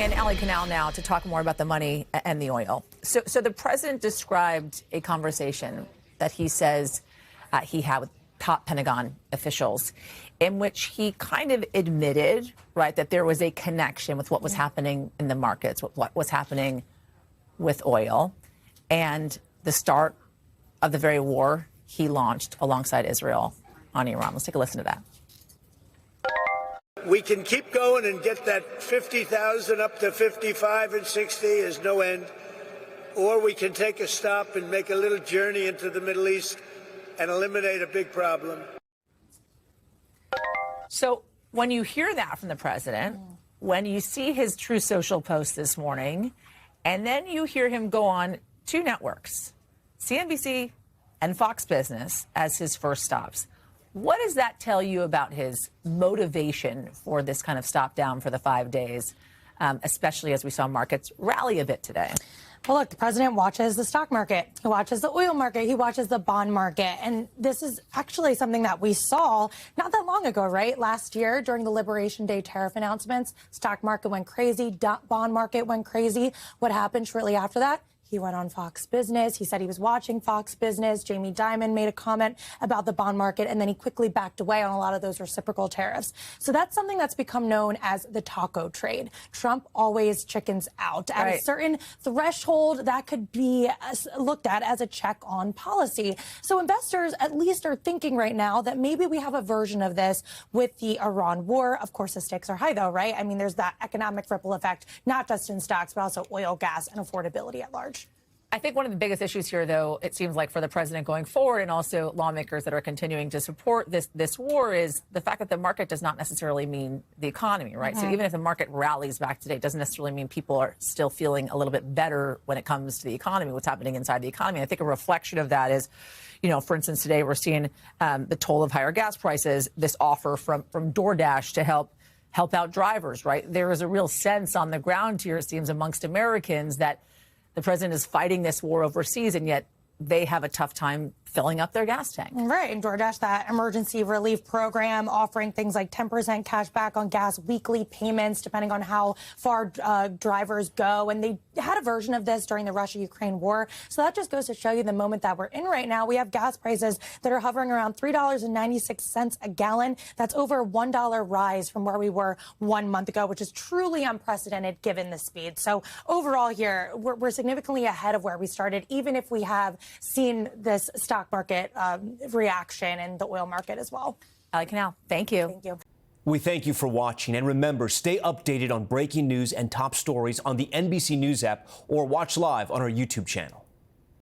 And Allie Canal now to talk more about the money and the oil. So the president described a conversation that he says he had with top Pentagon officials in which he kind of admitted, right, that there was a connection with what was happening in the markets, with what was happening with oil and the start of the very war he launched alongside Israel on Iran. Let's take a listen to that. We can keep going and get that 50,000 up to 55 and 60 is no end. Or we can take a stop and make a little journey into the Middle East and eliminate a big problem. So when you hear that from the president, when you see his True Social post this morning, and then you hear him go on two networks, CNBC and Fox Business, as his first stops, what does that tell you about his motivation for this kind of stop down for the 5 days, especially as we saw markets rally a bit today? Well, look, the president watches the stock market. He watches the oil market. He watches the bond market. And this is actually something that we saw not that long ago, right? Last year during the Liberation Day tariff announcements, stock market went crazy, bond market went crazy. What happened shortly after that? He went on Fox Business. He said he was watching Fox Business. Jamie Dimon made a comment about the bond market, and then he quickly backed away on a lot of those reciprocal tariffs. So that's something that's become known as the taco trade. Trump always chickens out. At a certain threshold, that could be looked at as a check on policy. So investors at least are thinking right now that maybe we have a version of this with the Iran war. Of course, the stakes are high, though, right? I mean, there's that economic ripple effect, not just in stocks, but also oil, gas, and affordability at large. I think one of the biggest issues here, though, it seems like for the president going forward and also lawmakers that are continuing to support this war is the fact that the market does not necessarily mean the economy, right? So even if the market rallies back today, it doesn't necessarily mean people are still feeling a little bit better when it comes to the economy, what's happening inside the economy. I think a reflection of that is, you know, for instance, today we're seeing the toll of higher gas prices, this offer from DoorDash to help out drivers, right? There is a real sense on the ground here, it seems, amongst Americans that the president is fighting this war overseas, and yet they have a tough time filling up their gas tank. Right. And DoorDash, that emergency relief program, offering things like 10% cash back on gas, weekly payments, depending on how far drivers go. And they had a version of this during the Russia-Ukraine war. So that just goes to show you the moment that we're in right now. We have gas prices that are hovering around $3.96 a gallon. That's over a $1 rise from where we were 1 month ago, which is truly unprecedented given the speed. So overall here, we're significantly ahead of where we started, even if we have seen this stock market reaction and the oil market as well. Allie Canal, thank you. Thank you. We thank you for watching. And remember, stay updated on breaking news and top stories on the NBC News app or watch live on our YouTube channel.